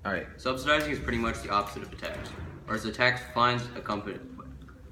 Alright. Subsidizing is pretty much the opposite of a tax. Whereas a tax fines a company.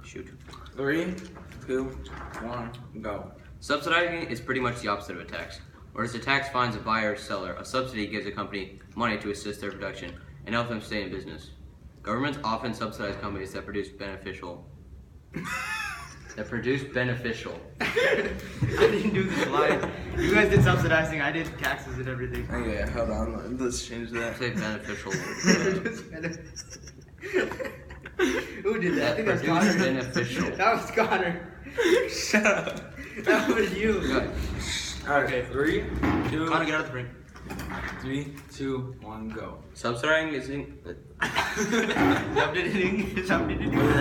Shoot. 3, 2, 1, go. Subsidizing is pretty much the opposite of a tax. Whereas a tax fines a buyer or seller, a subsidy gives a company money to assist their production and help them stay in business. Governments often subsidize companies that produce beneficial. I didn't do this live. You guys did subsidizing, I did taxes and everything. Okay, hold on. Let's change that. Say beneficial. Who did that? I think that was Produce Connor. beneficial. That was Connor. Shut up. That was you. Good. Alright, 3, 2, Connor, get out of the frame. 3, 2, 1, go. Subsidizing is Dubbed it in English. Dubbed it in English.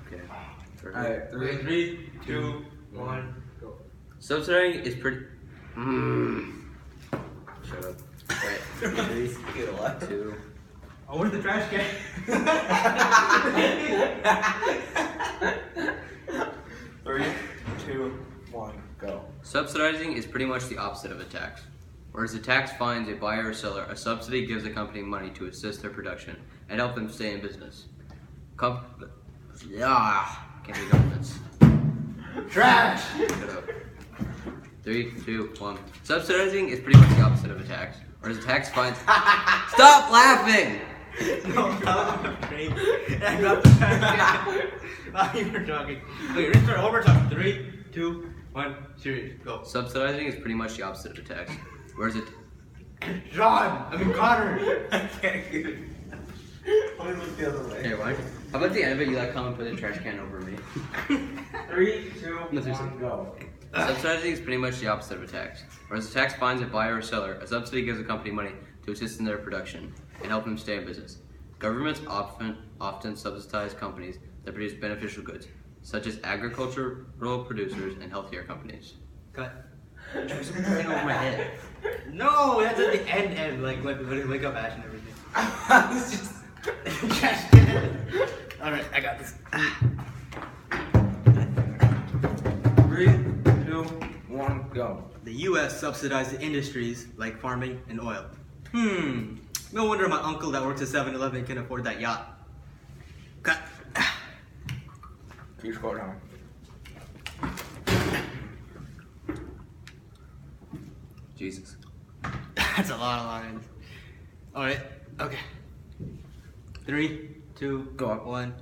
okay. Alright, 3, 2, 1, go. Subsidizing is pretty. Shut up. Wait. 3, 2. Oh, where's the trash can? 3, 2, 1, go. Subsidizing is pretty much the opposite of a tax. Whereas a tax fines a buyer or seller, a subsidy gives a company money to assist their production and help them stay in business. Can't be governments. Trash! Shut up. 3, 2, 1. Subsidizing is pretty much the opposite of a tax. Whereas a tax fines. Stop laughing! No, I was on the frame. And I dropped the trash can. While you were talking. Okay, let's start over time. 3, 2, 1, serious, go. Subsidizing is pretty much the opposite of a tax. Whereas it. Connor. I can't get it. Let me look the other way. Hey, why? How about the end of it? You like come and put the trash can over me. 3, 2, No, seriously. 1, go. Subsidizing is pretty much the opposite of a tax. Whereas a tax fines a buyer or seller, a subsidy gives a company money to assist in their production and help them stay in business. Governments often subsidize companies that produce beneficial goods, such as agricultural producers and healthcare companies. Cut. There's something over my head. No, that's at the end, like when you wake up ash and everything. It's just. Trash can. Alright, I got this. 3, 2, 1, go. The US subsidized industries like farming and oil. No wonder my uncle that works at 7-Eleven can afford that yacht. Cut. Keep scroll down. Jesus. That's a lot of lines. Alright, okay. 3, 2, Go up. 1.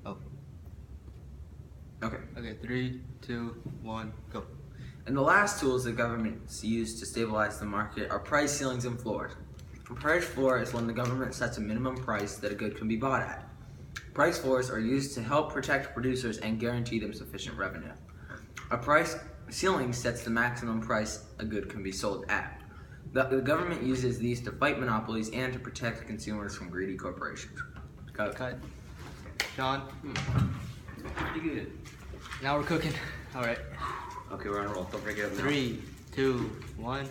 Oh. Okay. Okay, 3, 2, 1, go. And the last tools that governments use to stabilize the market are price ceilings and floors. A price floor is when the government sets a minimum price that a good can be bought at. Price floors are used to help protect producers and guarantee them sufficient revenue. A price ceiling sets the maximum price a good can be sold at. The government uses these to fight monopolies and to protect consumers from greedy corporations. Cut. Sean, Pretty good. now we're cooking. Alright. Okay, we're on a roll. Don't break it up now. 3, 2, 1.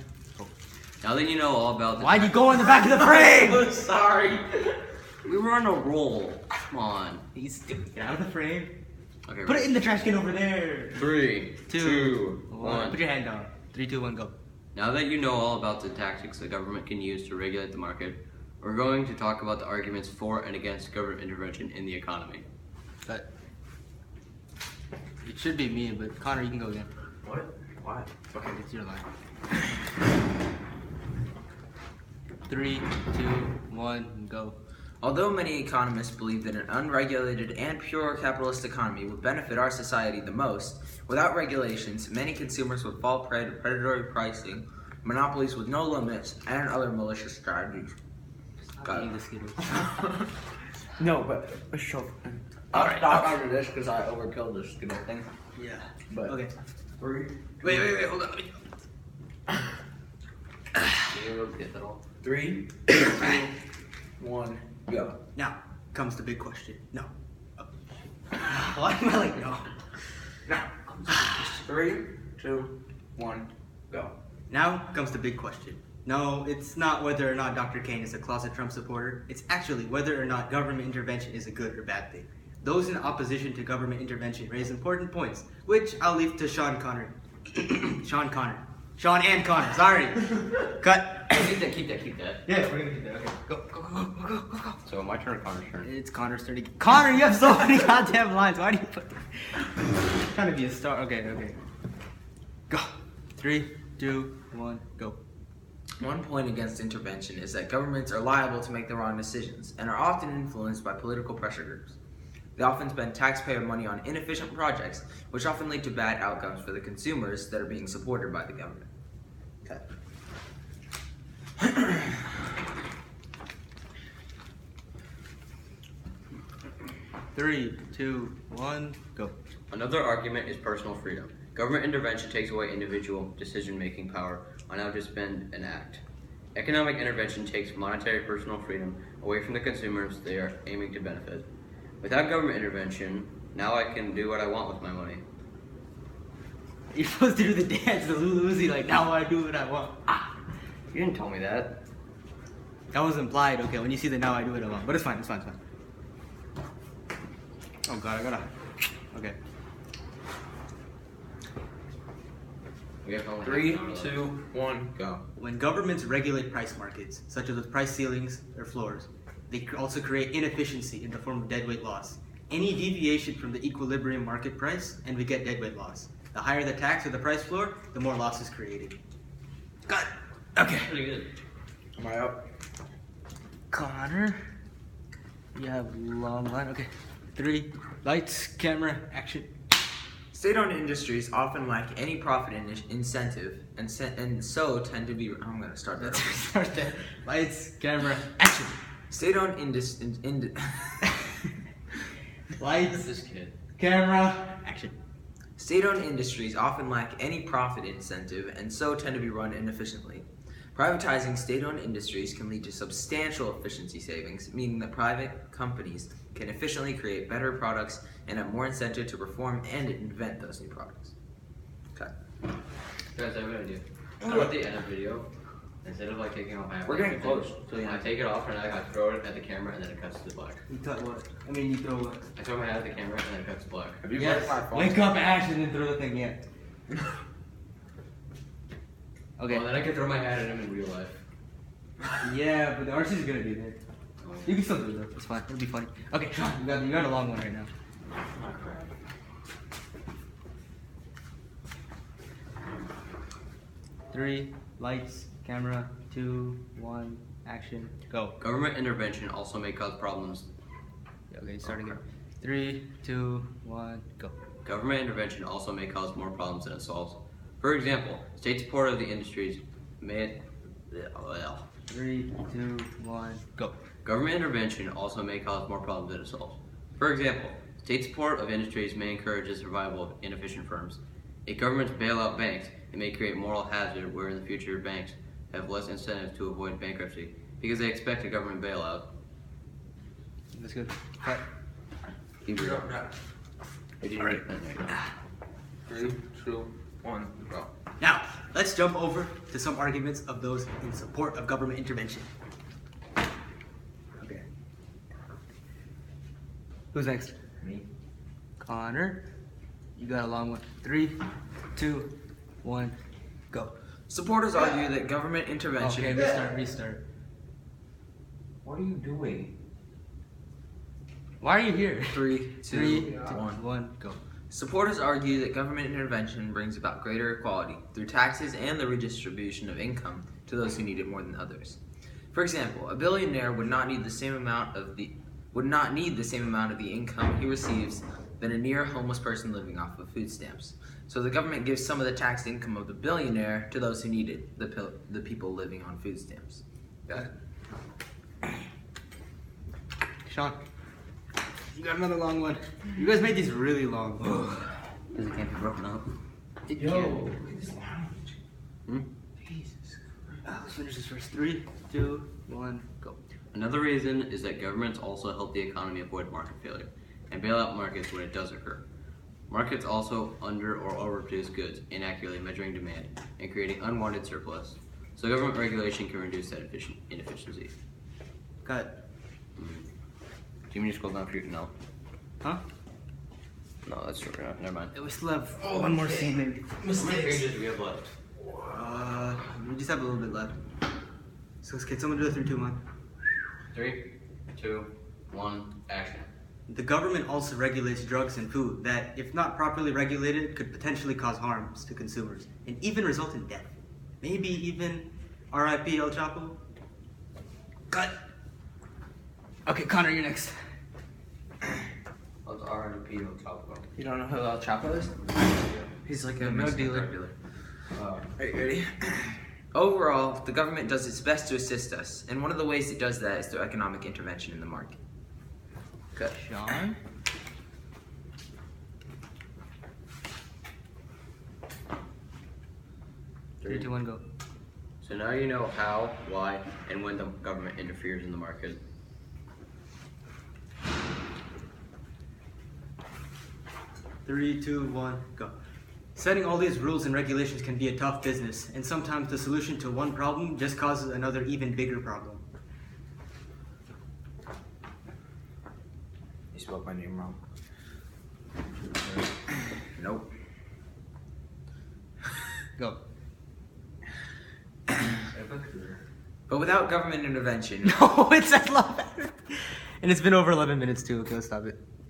Now that you know all about the. Why'd you go in the back of the frame? I'm sorry. We were on a roll. Come on. He's stupid. Get out of the frame. Okay. Put it in the trash can over there. 3, 2, 1. Put your hand down. 3, 2, 1, go. Now that you know all about the tactics the government can use to regulate the market, we're going to talk about the arguments for and against government intervention in the economy. Cut. It should be me, but Connor, you can go again. What? Why? Okay, it's your line. 3, 2, 1, go. Although many economists believe that an unregulated and pure capitalist economy would benefit our society the most, without regulations, many consumers would fall prey to predatory pricing, monopolies with no limits, and other malicious strategies. Got it. The Skittles. No, but I'll stop after this because I overkilled this Skittle thing. Yeah. But Okay. 3, Wait, hold on. Let me. 3, 2, 1, go. Now comes the big question. No. Why am I like no? Now, 3, 2, 1, go. Now comes the big question. No, it's not whether or not Dr. Kane is a closet Trump supporter. It's actually whether or not government intervention is a good or bad thing. Those in opposition to government intervention raise important points, which I'll leave to Sean Connor. Sean Connor. Sean and Connor. Sorry. Cut. Keep that. Yeah, we're gonna keep that. Okay. Go. So my turn or Connor's turn? It's Connor's turn. Connor, you have so many goddamn lines. Why do you put? Trying to be a star. Okay. Go. 3, 2, 1, go. One point against intervention is that governments are liable to make the wrong decisions and are often influenced by political pressure groups. They often spend taxpayer money on inefficient projects, which often lead to bad outcomes for the consumers that are being supported by the government. Okay. 3, 2, 1, go. Another argument is personal freedom. Government intervention takes away individual decision-making power on how to spend and act. Economic intervention takes monetary personal freedom away from the consumers they are aiming to benefit. Without government intervention, now I can do what I want with my money. You're supposed to do the dance, the Lulu Uzi, like, now I do what I want. Ah! You didn't tell me that. That was implied, okay, when you see the now I do what I want. But it's fine. Oh god, I gotta. Okay. We have only 3, half an hour left. 2, 1, go. When governments regulate price markets, such as with price ceilings or floors, they also create inefficiency in the form of deadweight loss. Any deviation from the equilibrium market price, and we get deadweight loss. The higher the tax or the price floor, the more loss is created. Got it. Okay. Pretty good. Am I up? Connor, you have long line. Okay. 3, lights, camera, action. State-owned industries often lack any profit incentive and so tend to be. I'm gonna start that. Let's over. start there. Lights, camera, action. State-owned Lights, This kid. camera, action. State-owned industries often lack any profit incentive and so tend to be run inefficiently. Privatizing state-owned industries can lead to substantial efficiency savings, meaning that private companies can efficiently create better products and have more incentive to perform and invent those new products. Okay. Guys, I have an idea. How about the end of the video? Instead of like taking off my hat, We're getting close. So I take it off and I throw it at the camera and then it cuts to black. You cut what? I mean, you throw what? I throw my hat at the camera and then it cuts to black. Have you Yes. played my phone? Link up action and throw the thing in. Okay. Well, then I can throw my hat at him in real life. Yeah, but the artist is gonna be there. You can still do it though. It's fine. It'll be funny. Okay, Sean, you got a long one right now. Oh crap. 3, lights, camera, 2, 1, action, go. Government intervention also may cause problems. Okay, start again. 3, 2, 1, go. Government intervention also may cause more problems than it solves. For example, state support of the industries may. 3, 2, 1, go. Government intervention also may cause more problems than it solves. For example, state support of industries may encourage the survival of inefficient firms. If governments bail out banks, it may create moral hazard where in the future banks have less incentive to avoid bankruptcy because they expect a government bailout. That's good. Cut. You're up next. Alright. 3, 2, 1, go. Now, let's jump over to some arguments of those in support of government intervention. Okay. Who's next? Me. Connor. You got a long one. 3, 2, 1, go. Supporters argue that government intervention. Okay, restart. What are you doing? Why are you here? 3, 2, 3, 1. 1, go. Supporters argue that government intervention brings about greater equality through taxes and the redistribution of income to those who need it more than others. For example, a billionaire would not need the same amount of the income he receives than a near homeless person living off of food stamps. So the government gives some of the taxed income of the billionaire to those who need it, the people living on food stamps. Got it? Sean. You got another long one. You guys made these really long. Because it can't be broken up. Yo. Jesus. Let's finish this first. 3, 2, 1, go. Another reason is that governments also help the economy avoid market failure and bail out markets when it does occur. Markets also under or overproduce goods, inaccurately measuring demand and creating unwanted surplus. So government regulation can reduce that inefficiency. Cut. Do you mean to scroll down for you? No. Huh? No, that's true. Never mind. We still have one more scene maybe. How many pages do we have left? We just have a little bit left. So can someone do a 3, 2, 1? 3, 2, 1, action. The government also regulates drugs and food that, if not properly regulated, could potentially cause harms to consumers and even result in death. Maybe even R.I.P. El Chapo. Cut. Okay, Connor, you're next. What's R&P El Chapo? You don't know who El Chapo is? He's like a drug Mexican dealer. drug dealer. Are you ready? Overall, the government does its best to assist us, and one of the ways it does that is through economic intervention in the market. Good. Sean? Three, two, one, go. So now you know how, why, and when the government interferes in the market. Three, two, one, go. Setting all these rules and regulations can be a tough business, and sometimes the solution to one problem just causes another even bigger problem. You spelled my name wrong. Nope. Go. But without government intervention, No, it's a lot better. And it's been over 11 minutes too. Okay, let's stop it.